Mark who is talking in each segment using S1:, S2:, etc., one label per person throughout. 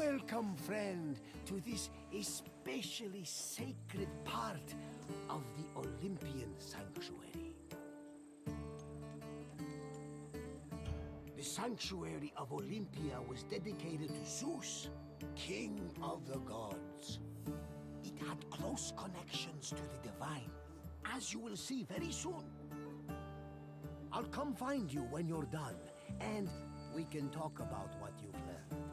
S1: Welcome, friend, to this especially sacred part of the Olympian sanctuary. The sanctuary of Olympia was dedicated to Zeus, king of the gods. It had close connections to the divine, as you will see very soon. I'll come find you when you're done, and we can talk about what you've learned.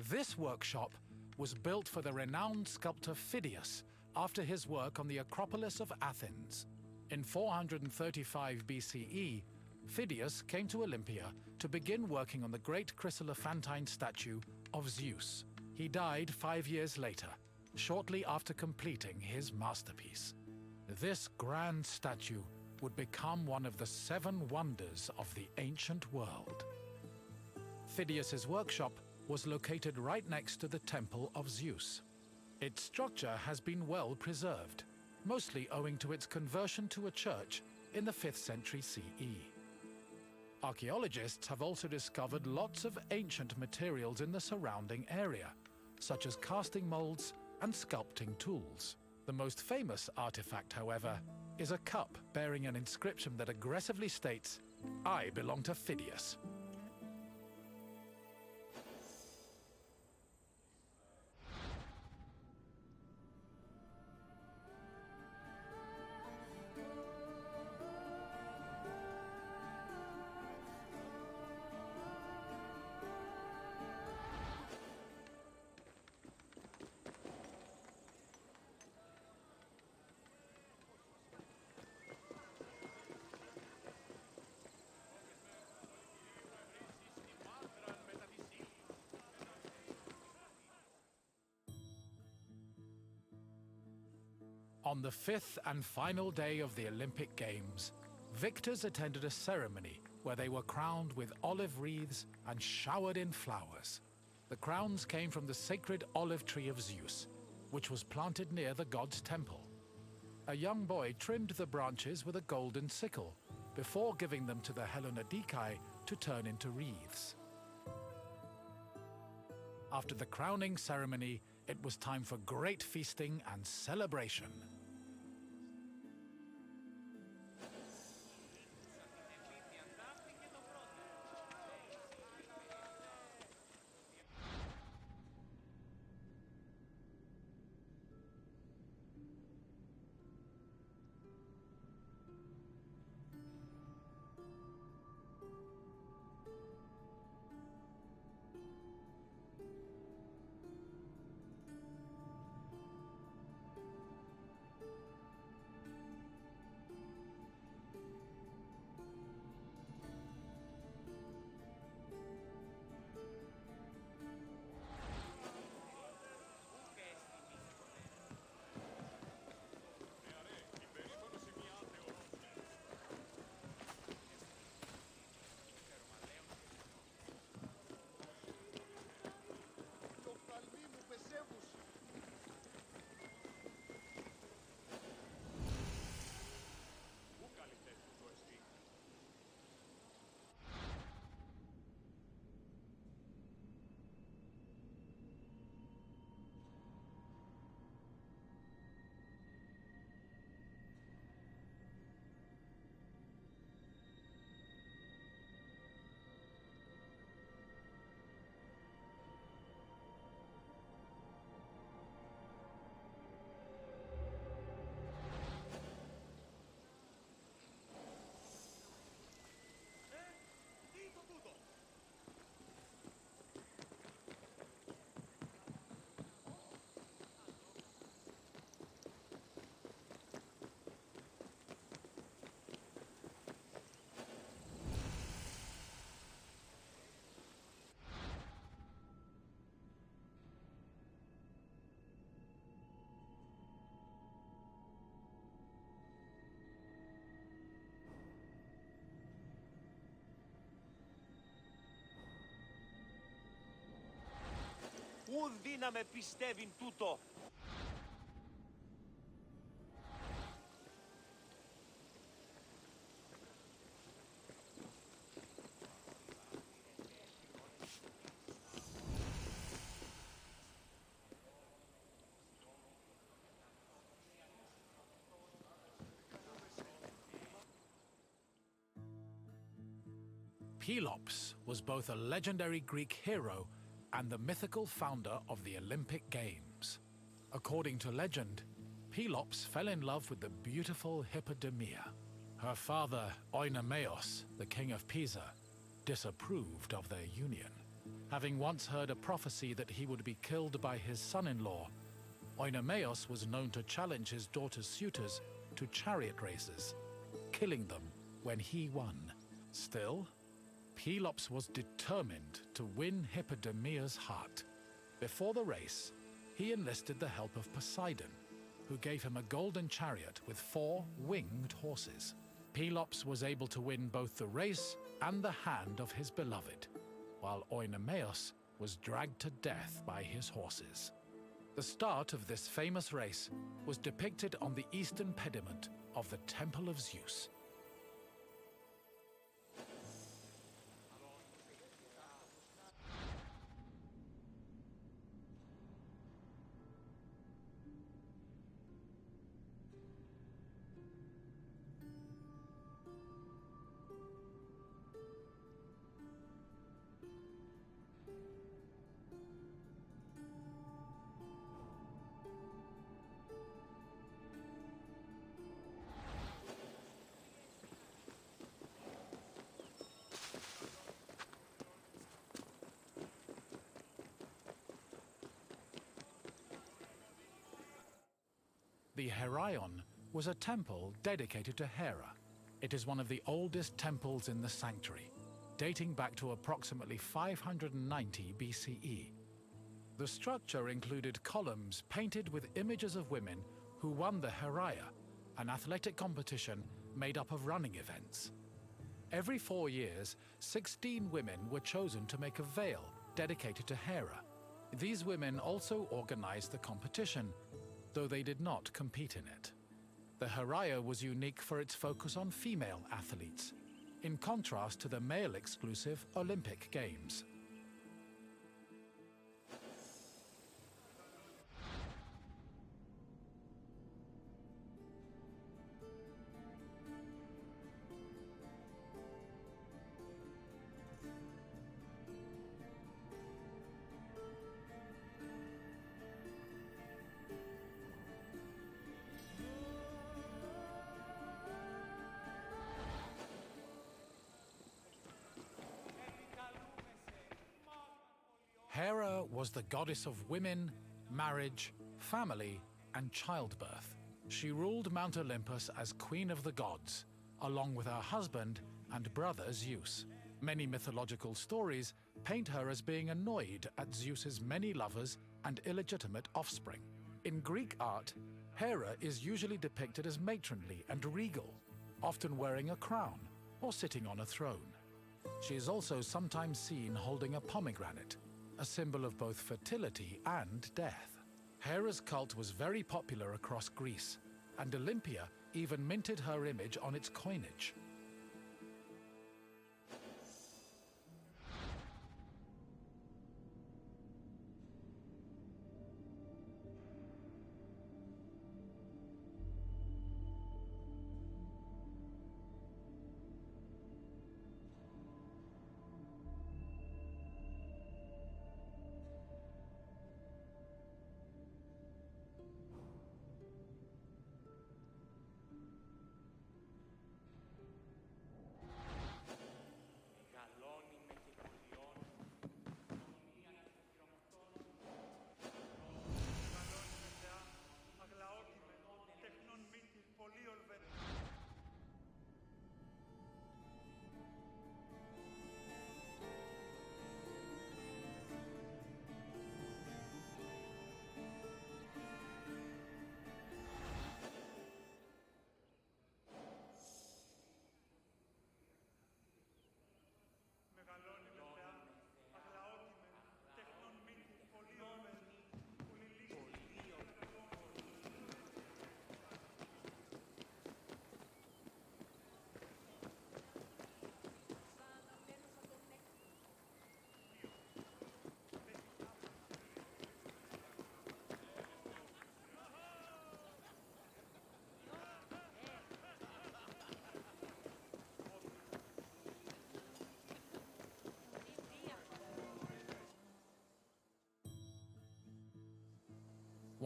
S2: This workshop was built for the renowned sculptor Phidias after his work on the Acropolis of Athens. In 435 BCE, Phidias came to Olympia to begin working on the great Chryselephantine statue of Zeus. He died 5 years later, shortly after completing his masterpiece. This grand statue would become one of the 7 wonders of the ancient world. Phidias's workshop was located right next to the Temple of Zeus. Its structure has been well preserved, mostly owing to its conversion to a church in the 5th century CE. Archaeologists have also discovered lots of ancient materials in the surrounding area, such as casting molds and sculpting tools. The most famous artifact, however, is a cup bearing an inscription that aggressively states, "I belong to Phidias." On the 5th and final day of the Olympic Games, victors attended a ceremony where they were crowned with olive wreaths and showered in flowers. The crowns came from the sacred olive tree of Zeus, which was planted near the god's temple. A young boy trimmed the branches with a golden sickle before giving them to the Hellanodikai to turn into wreaths. After the crowning ceremony, it was time for great feasting and celebration.
S3: δύναμαι πιστεύειν τούτο.
S2: Pelops was both a legendary Greek hero and the mythical founder of the Olympic Games. According to legend, Pelops fell in love with the beautiful Hippodamia. Her father, Oenomaus, the king of Pisa, disapproved of their union. Having once heard a prophecy that he would be killed by his son-in-law, Oenomaus was known to challenge his daughter's suitors to chariot races, killing them when he won. Still, Pelops was determined to win Hippodamia's heart. Before the race, he enlisted the help of Poseidon, who gave him a golden chariot with 4 winged horses. Pelops was able to win both the race and the hand of his beloved, while Oenomaus was dragged to death by his horses. The start of this famous race was depicted on the eastern pediment of the Temple of Zeus. The Heraion was a temple dedicated to Hera. It is one of the oldest temples in the sanctuary, dating back to approximately 590 BCE. The structure included columns painted with images of women who won the Heraia, an athletic competition made up of running events. Every 4 years, 16 women were chosen to make a veil dedicated to Hera. These women also organized the competition, though they did not compete in it. The Heraia was unique for its focus on female athletes, in contrast to the male-exclusive Olympic Games. Hera was the goddess of women, marriage, family, and childbirth. She ruled Mount Olympus as Queen of the Gods, along with her husband and brother Zeus. Many mythological stories paint her as being annoyed at Zeus's many lovers and illegitimate offspring. In Greek art, Hera is usually depicted as matronly and regal, often wearing a crown or sitting on a throne. She is also sometimes seen holding a pomegranate, a symbol of both fertility and death. Hera's cult was very popular across Greece, and Olympia even minted her image on its coinage.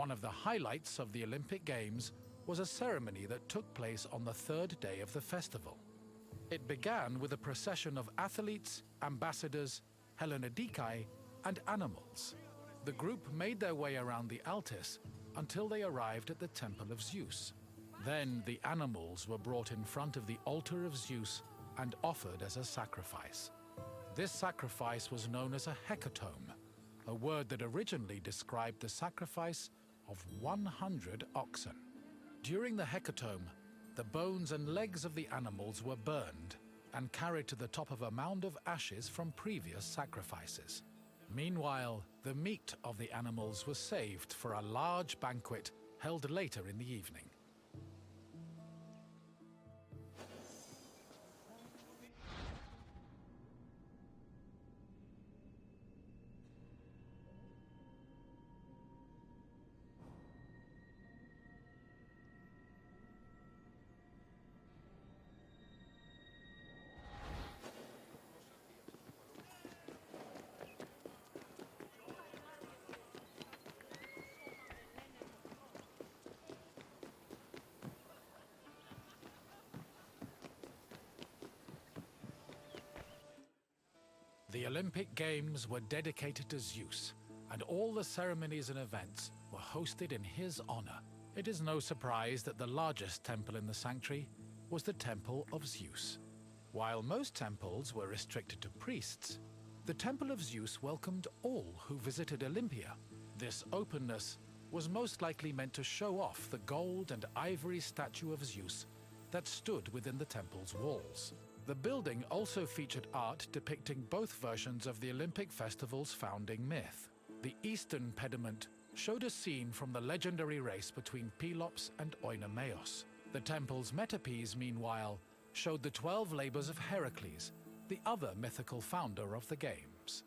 S2: One of the highlights of the Olympic Games was a ceremony that took place on the third day of the festival. It began with a procession of athletes, ambassadors, Hellenodikai, and animals. The group made their way around the Altis until they arrived at the Temple of Zeus. Then the animals were brought in front of the altar of Zeus and offered as a sacrifice. This sacrifice was known as a Hekatomb, a word that originally described the sacrifice of 100 oxen. During the Hekatomb, the bones and legs of the animals were burned and carried to the top of a mound of ashes from previous sacrifices. Meanwhile, the meat of the animals was saved for a large banquet held later in the evening. The Olympic Games were dedicated to Zeus, and all the ceremonies and events were hosted in his honor. It is no surprise that the largest temple in the sanctuary was the Temple of Zeus. While most temples were restricted to priests, the Temple of Zeus welcomed all who visited Olympia. This openness was most likely meant to show off the gold and ivory statue of Zeus that stood within the temple's walls. The building also featured art depicting both versions of the Olympic festival's founding myth. The eastern pediment showed a scene from the legendary race between Pelops and Oenomaus. The temple's metapiece, meanwhile, showed the 12 labors of Heracles, the other mythical founder of the games.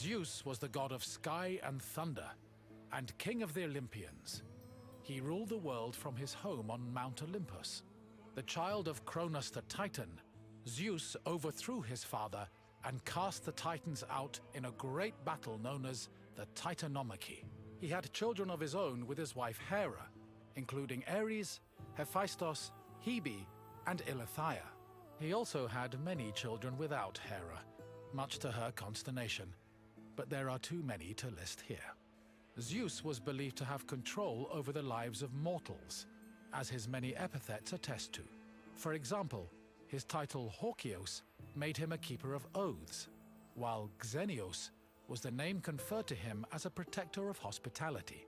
S2: Zeus was the god of sky and thunder, and king of the Olympians. He ruled the world from his home on Mount Olympus. The child of Cronus the Titan, Zeus overthrew his father and cast the Titans out in a great battle known as the Titanomachy. He had children of his own with his wife Hera, including Ares, Hephaestus, Hebe, and Eileithyia. He also had many children without Hera, much to her consternation, but there are too many to list here. Zeus was believed to have control over the lives of mortals, as his many epithets attest to. For example, his title Horkios made him a keeper of oaths, while Xenios was the name conferred to him as a protector of hospitality.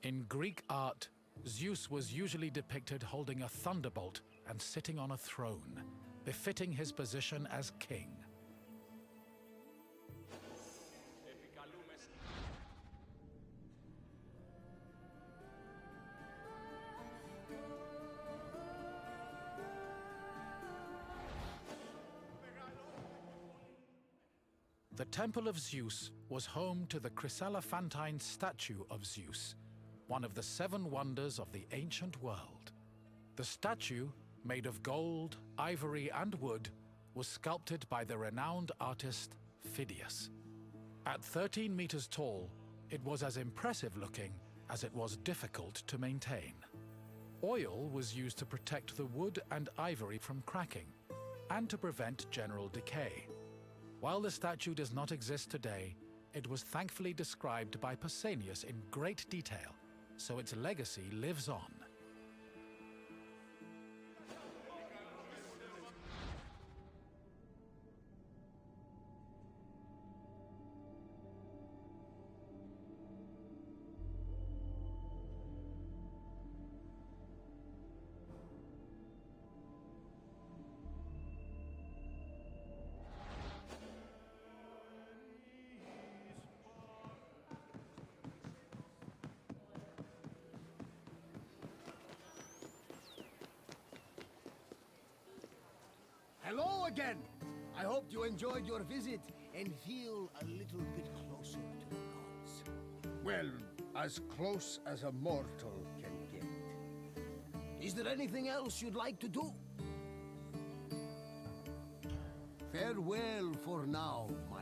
S2: In Greek art, Zeus was usually depicted holding a thunderbolt and sitting on a throne, befitting his position as king. The Temple of Zeus was home to the Chryselephantine statue of Zeus, one of the 7 wonders of the ancient world. The statue, made of gold, ivory, and wood, was sculpted by the renowned artist Phidias. At 13 meters tall, it was as impressive looking as it was difficult to maintain. Oil was used to protect the wood and ivory from cracking and to prevent general decay. While the statue does not exist today, it was thankfully described by Pausanias in great detail, so its legacy lives on.
S1: Hello again! I hope you enjoyed your visit and feel a little bit closer to the gods. Well, as close as a mortal can get. Is there anything else you'd like to do? Farewell for now, my